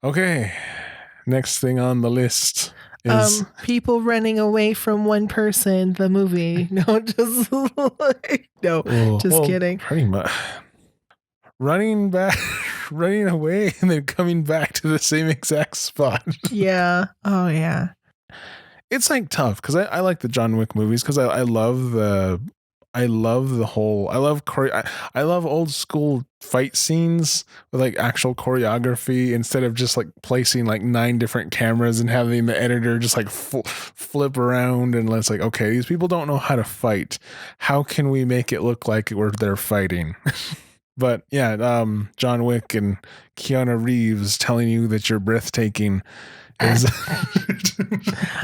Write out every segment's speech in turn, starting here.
Okay. Next thing on the list is people running away from one person. The movie. No, just kidding. Pretty much. Running away and then coming back to the same exact spot. Yeah. Oh yeah. It's like tough because I like the John Wick movies because I love I love old school fight scenes with like actual choreography instead of just like placing like 9 different cameras and having the editor just like flip around and it's like, okay, these people don't know how to fight. How can we make it look like they're fighting? But yeah, John Wick and Keanu Reeves telling you that you're breathtaking is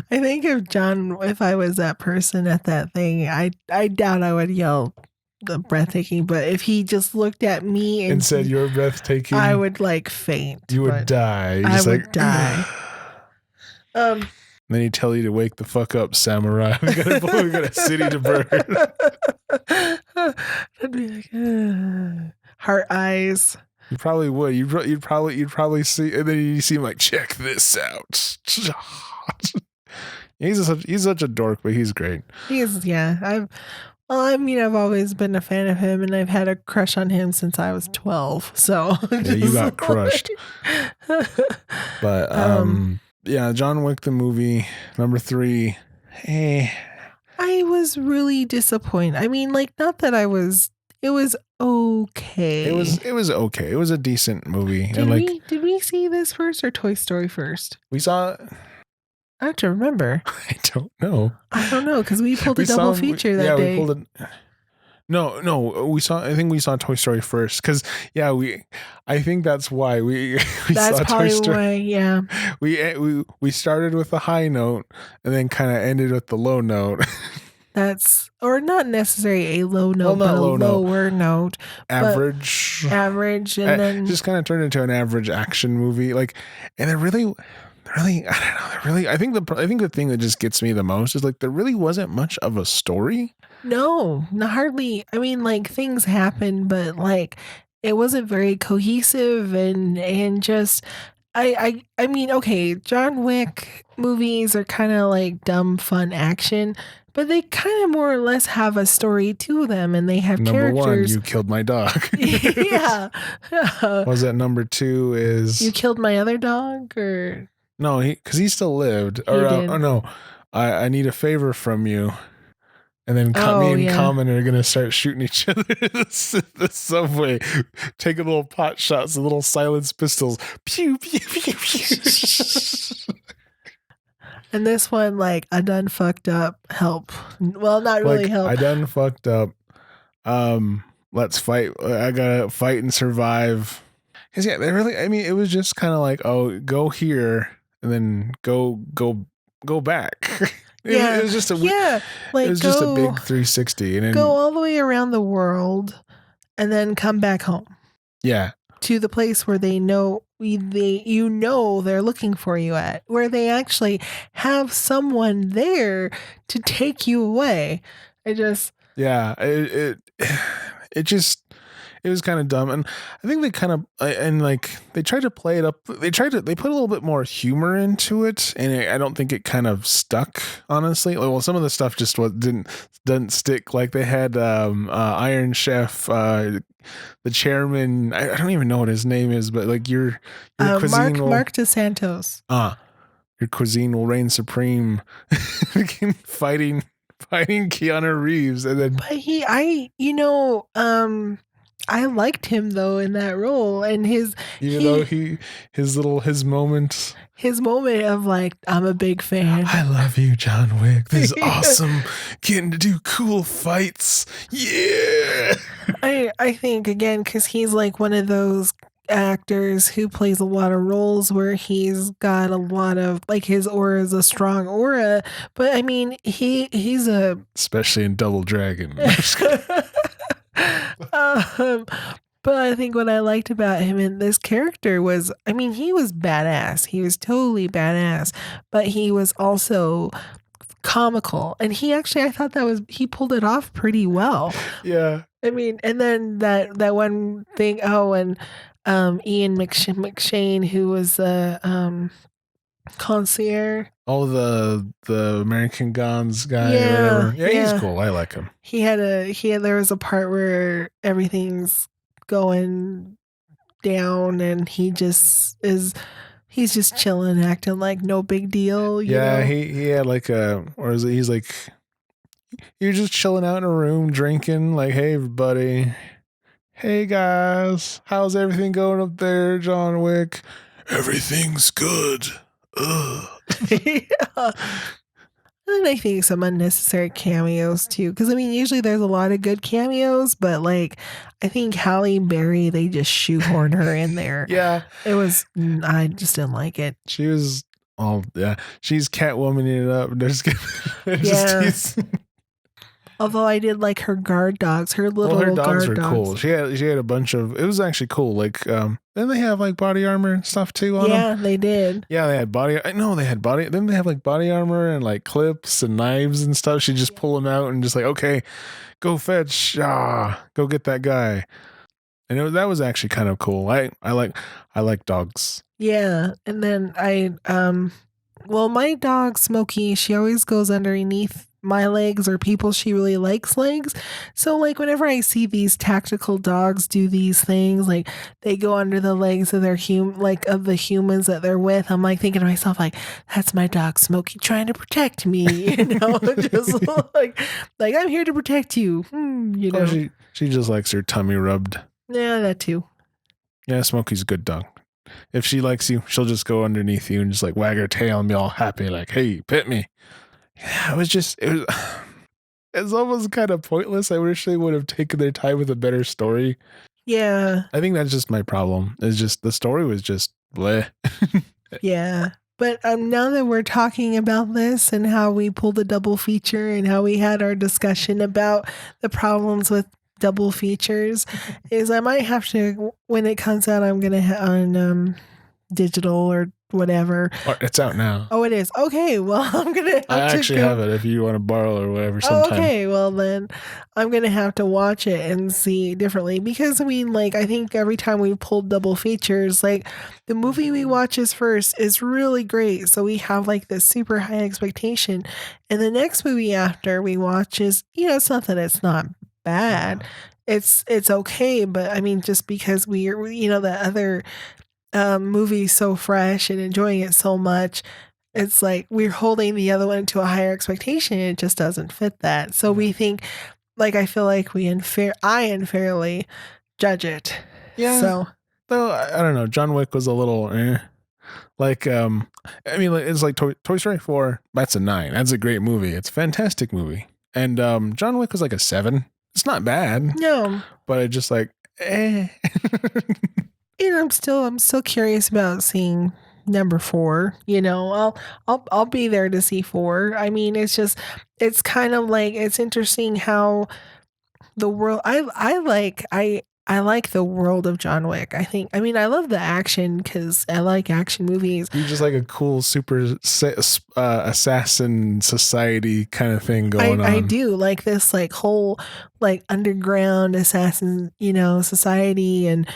I think if I was that person at that thing, I doubt I would yell the breathtaking, but if he just looked at me and said you're breathtaking, I would like faint. You would die. I would die. Then he'd tell you to wake the fuck up, samurai. We got a city to burn. I'd be like, heart eyes. You probably would. You'd probably see, and then you see him like, check this out. He's such a dork, but he's great. I've always been a fan of him, and I've had a crush on him since I was 12. So yeah, you got crushed. But yeah, John Wick the movie number 3. Hey, I was really disappointed. I mean, like, not that I was. It was okay. It was okay. It was a decent movie. Did we see this first or Toy Story first? We saw. I have to remember. I don't know because we pulled a double feature that day. We pulled it. No. I think we saw Toy Story first because I think that's why we that's saw probably Toy Story. Why, yeah. We started with the high note and then kind of ended with the low note. Or not necessarily a low note, but a lower note. Average, and then just kind of turned into an average action movie. Like, and they're really, I don't know. I think the thing that just gets me the most is like there really wasn't much of a story. No, not hardly. I mean, like things happen, but like it wasn't very cohesive and just. I mean, okay, John Wick movies are kind of like dumb, fun action, but they kind of more or less have a story to them, and they have number characters. 1, you killed my dog. Yeah. Was that number 2 is... You killed my other dog, or... No, because he still lived. Or no, I need a favor from you. And then me and Common are going to start shooting each other in the subway. Taking little pot shots, little silenced pistols. Pew, pew, pew, pew. And this one, like, I done fucked up. Help. Well, not really help. I done fucked up. Let's fight. I got to fight and survive. Because, yeah, it was just kind of like, oh, go here and then go back. It was just just a big 360 and then go all the way around the world and then come back home. Yeah. To the place where they know they're looking for you at, where they actually have someone there to take you away. It was kind of dumb, and I think they kind of they tried to play it up. They put a little bit more humor into it, and I don't think it kind of stuck. Honestly, well, some of the stuff just didn't stick. Like they had Iron Chef, the chairman. I don't even know what his name is, but like your cuisine Mark DeSantos. Your cuisine will reign supreme. fighting Keanu Reeves, and then I liked him though in that role, and his moment of like, I'm a big fan. I love you, John Wick. This is awesome. Getting to do cool fights. Yeah. I think again because he's like one of those actors who plays a lot of roles where he's got a lot of like his aura is a strong aura, but I mean he's especially in Double Dragon. But I think what I liked about him in this character was, I mean, he was badass. He was totally badass, but he was also comical. And I thought he pulled it off pretty well. Yeah. I mean, and then that one thing, and Ian McShane, who was the concierge. Oh, the American Gods guy or Yeah, whatever. Yeah, he's yeah. cool. I like him. There was a part where everything's going down and he's just chilling, acting like no big deal, you Yeah, know? he had like or is it? He's like, you're just chilling out in a room drinking. Like, hey everybody, hey guys, how's everything going up there, John Wick? Everything's good. Ugh. Yeah. And I think some unnecessary cameos too. Because I mean, usually there's a lot of good cameos, but like, I think Halle Berry, they just shoehorned her in there. Yeah, I just didn't like it. she was. Oh yeah, she's Catwomaning it up. Yeah. Although I did like her guard dogs, her little her dogs guard were dogs. cool. She had a bunch of. It was actually cool. Like then they have like body armor and stuff too on them. Yeah, they did. Yeah, they had body. No, they had body. Then they have like body armor and like clips and knives and stuff. She just pull them out and just like, okay, go fetch. Go get that guy. And that was actually kind of cool. I like dogs. Yeah, and then well, my dog Smokey, she always goes underneath my legs or people she really likes legs. So like whenever I see these tactical dogs do these things, like they go under the legs of their of the humans that they're with, I'm like thinking to myself like, that's my dog Smokey trying to protect me, you know, just like I'm here to protect you, you know. Oh, she just likes her tummy rubbed. Yeah, that too. Yeah, Smokey's a good dog. If she likes you, she'll just go underneath you and just like wag her tail and be all happy, like, hey, pet me. Yeah, it's almost kind of pointless. I wish they would have taken their time with a better story. Yeah. I think that's just my problem. It's just the story was just bleh. Yeah. But now that we're talking about this and how we pulled a double feature and how we had our discussion about the problems with double features, is I might have to, when it comes out, I'm gonna on digital or whatever. It's out now. Oh, it is. Okay, well, I'm gonna. I actually have it if you want to borrow or whatever sometime. Okay, well then, I'm gonna have to watch it and see differently because I mean, like, I think every time we pulled double features, like the movie we watch is first is really great, so we have like this super high expectation, and the next movie after we watch is, you know, it's not that it's not bad, it's okay, but I mean, just because we're, you know, the other movie so fresh and enjoying it so much, it's like we're holding the other one to a higher expectation and it just doesn't fit that. So we think, like, I feel like I unfairly judge it. Yeah. So though I don't know, John Wick was a little like I mean, it's like Toy Story 4, that's a 9. That's a great movie. It's a fantastic movie. And John Wick was like a 7. It's not bad. no. But it just like And I'm still curious about seeing number 4. You know, I'll be there to see 4. I mean, it's kind of like, it's interesting how the world, I like the world of John Wick. I mean, I love the action because I like action movies. You're just like a cool super assassin society kind of thing going on. I do like this like whole like underground assassin, you know, society and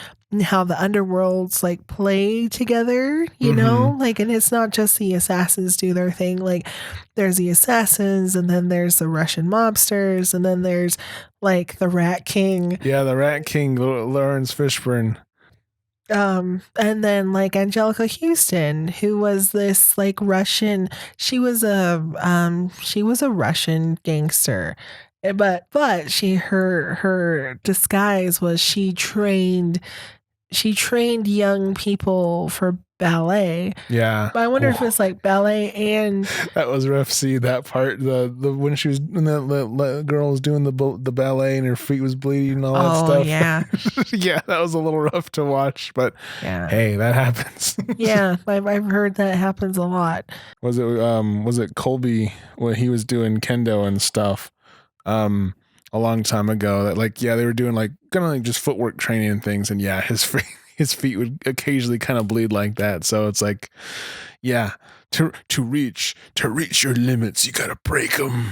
how the underworlds like play together, you know, like, and it's not just the assassins do their thing. Like there's the assassins and then there's the Russian mobsters and then there's like the Rat King. Yeah, the Rat King, Lawrence Fishburne. And then like Angelica Houston, who was this like Russian, she was a Russian gangster. But her disguise was she trained young people for ballet. Yeah. But I wonder if it's like ballet and that was rough. See that part, the when the girl was doing the ballet and her feet was bleeding and all that stuff. Yeah. Yeah, that was a little rough to watch, but yeah, hey, that happens. Yeah, I've heard that happens a lot. Was it Colby when he was doing kendo and stuff? A long time ago that like, yeah, they were doing like kind of like just footwork training and things. And yeah, his feet would occasionally kind of bleed like that. So it's like, yeah, to reach your limits, you got to break them.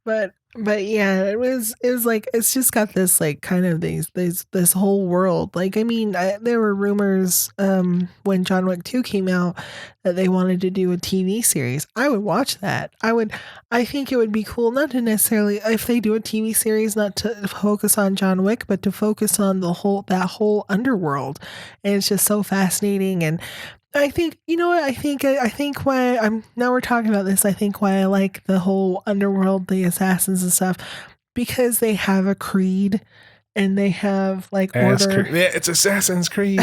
But But yeah, it was like it's just got this like kind of this whole world. Like I mean, there were rumors when John Wick 2 came out that they wanted to do a TV series. I would watch that. I think it would be cool not to necessarily if they do a TV series not to focus on John Wick, but to focus on that whole underworld. And it's just so fascinating. And I think you know what I think why I'm now we're talking about this. I think why I like the whole underworld, the assassins and stuff, because they have a creed and they have like order. Yeah, it's Assassin's Creed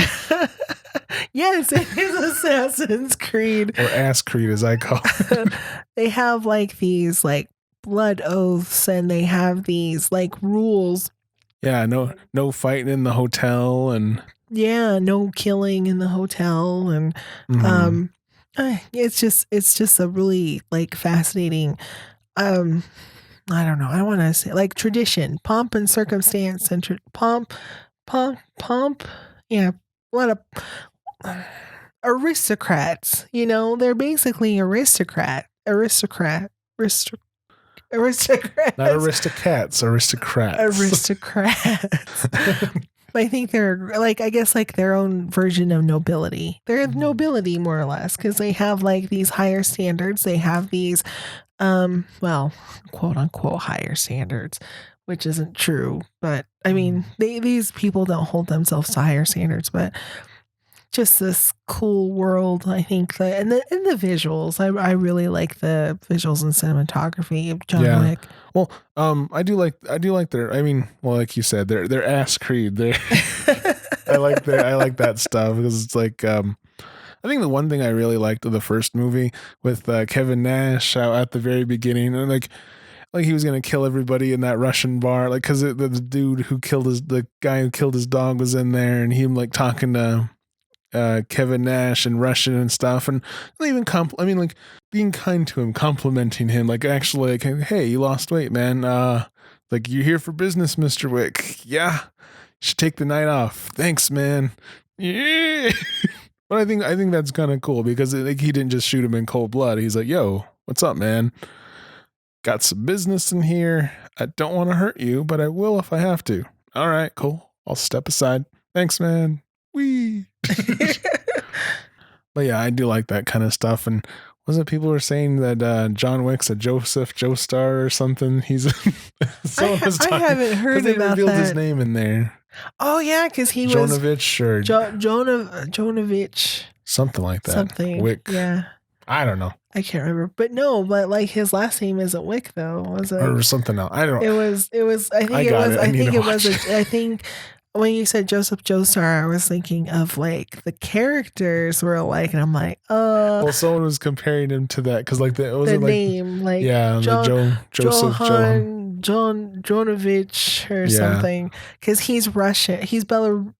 Yes, it is Assassin's Creed or Ass Creed, as I call it. They have like these like blood oaths and they have these like rules. Yeah, no fighting in the hotel and. Yeah, no killing in the hotel and it's just a really like fascinating I don't know. I want to say like tradition, pomp and circumstance and pomp. Yeah, a lot of aristocrats, you know, they're basically aristocrats. Not aristocrats, Aristocrats. I think they're like, I guess, like their own version of nobility. They're nobility, more or less, because they have like these higher standards. They have these, well, quote unquote, higher standards, which isn't true. But I mean, these people don't hold themselves to higher standards, but just this cool world. I think that, and the visuals, I really like the visuals and cinematography of John Wick. Well, I do like their. I mean, well, like you said, their ass creed. I like that stuff because it's like. I think the one thing I really liked of the first movie with Kevin Nash out at the very beginning, and like he was gonna kill everybody in that Russian bar, like because the dude who killed the guy who killed his dog was in there, and him like talking to. Kevin Nash in Russian and stuff, and even like being kind to him, complimenting him, like actually, like, hey, you lost weight, man. Like you here for business, Mr. Wick? Yeah, you should take the night off. Thanks, man. Yeah. But I think that's kind of cool because like he didn't just shoot him in cold blood. He's like, yo, what's up, man? Got some business in here. I don't want to hurt you, but I will if I have to. All right, cool. I'll step aside. Thanks, man. Wee. But yeah, I do like that kind of stuff. And wasn't people were saying that John Wick's a Joseph Joestar or something? He's I haven't heard they about revealed that. his name in there. Oh yeah, because he Jonovich or Jonovich, something like that. Something. Wick. Yeah. I don't know. I can't remember, but like his last name isn't Wick though, was it? Or something else. I don't know. It was. I think when you said Joseph Joestar, I was thinking of like the characters were alike, and I'm like, Well, someone was comparing him to that because like the name, like Joseph Jonovich or something, because he's Russian. He's from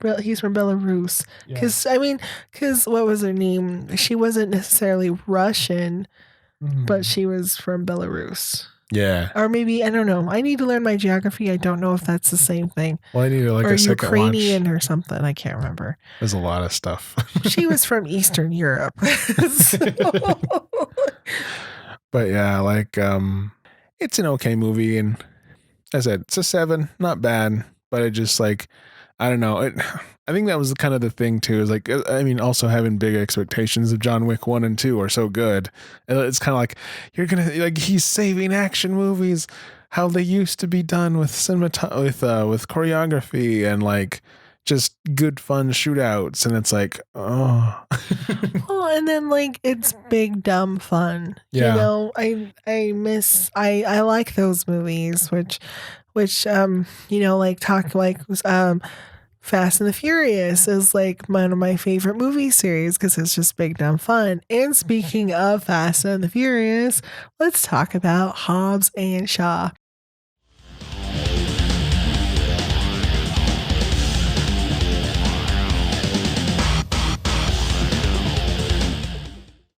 Belarus. Because what was her name? She wasn't necessarily Russian, but she was from Belarus. Yeah. Or maybe, I don't know. I need to learn my geography. I don't know if that's the same thing. Well, I need to or a second Ukrainian watch. or something. I can't remember. There's a lot of stuff. She was from Eastern Europe. But yeah, like it's an okay movie, and as I said, it's a 7, not bad, but it just like I don't know. I think that was kind of the thing too. Is like I mean, also having big expectations of John Wick 1 and 2 are so good. It's kind of like you're gonna like he's saving action movies how they used to be done with with choreography and like just good fun shootouts, and it's like Well, and then like it's big dumb fun. Yeah. You know, I like those movies, which you know, like talk like Fast and the Furious is like one of my favorite movie series because it's just big dumb fun. And speaking of Fast and the Furious, let's talk about Hobbs and Shaw.